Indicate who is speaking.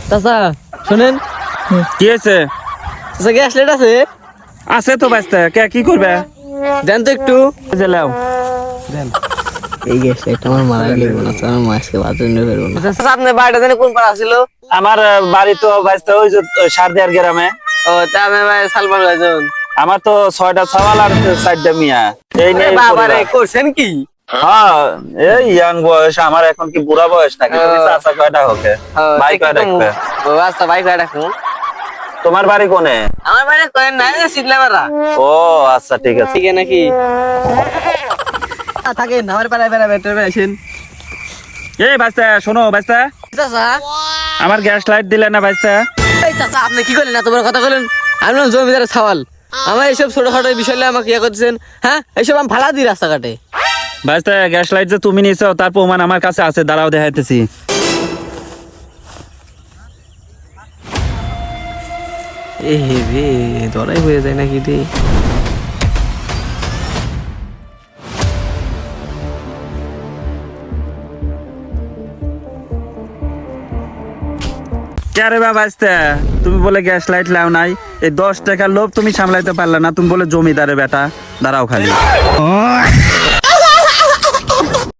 Speaker 1: চাচা শুনেন,
Speaker 2: কি হয়েছে?
Speaker 1: চাচা গ্যাস লাইট আছে?
Speaker 2: আছে তো বাঁচতে, কে কি করবে?
Speaker 1: দেন তো একটু।
Speaker 2: জেলাও
Speaker 1: এই গ্যাস লাইট আমার মারা গেল না, আমার মা আজকে বাথরুম নিয়ে বেরবো না। চাচা আপনার বাড়িটা জানি কোন পাড়া ছিল?
Speaker 2: আমার বাড়ি তো বাঁচতে ওই যে সারদিয়ার গ্রামে।
Speaker 1: ও তা আমি ভাই সালমান ভাইজন।
Speaker 2: আমার তো 6টা সওয়াল আর 4টা মিয়া। এই নিয়ে
Speaker 1: বাবারে করছেন কি?
Speaker 2: হ্যাঁ, এই ইয়াং বয়স আমার, এখন কি বুড়া বয়স নাকি? তুমি চাচা কয়টা হোকে, ভাই কয়টা রাখবে?
Speaker 1: ও আচ্ছা ভাই কয়টা রাখবো।
Speaker 2: তোমার বাড়ি কোনে?
Speaker 1: আমার বাড়ি কয়েন নাই, শীতলাপাড়া।
Speaker 2: ও আচ্ছা, ঠিক আছে।
Speaker 1: ঠিক নাকি থাকেন আমার পাড়ায় বেড়া বেটার বেড়াইছেন।
Speaker 2: এই বাঁচতে শোনো, বাঁচতে
Speaker 1: চাচা
Speaker 2: আমার গ্যাস লাইট দিলে না বাঁচতে?
Speaker 1: এই চাচা আপনি কি করলেন? এত বড় কথা বলেন। আমি না জমিদারের সওয়াল, আমার এইসব ছোটখাটো বিষয় নিয়ে আমাকে ইয়ে করছেন। হ্যাঁ, এইসব আমি ভাড়া দিই রাস্তাঘাটে।
Speaker 2: বাঁচতে গ্যাস লাইট যে তুমি নিয়েছো তার প্রমাণ আমার কাছে আছে, দাঁড়াও দেখাইতেছি।
Speaker 1: এ রে ধরাই হয়ে যায় নাকি রে?
Speaker 2: কে রে বাঁচতে, তুমি বলে গ্যাস লাইট লাও নাই? এই 10 টাকার লোভ তুমি সামলাইতে পারলে না, তুমি বলে জমিদারের বেটা। দাঁড়াও খালি।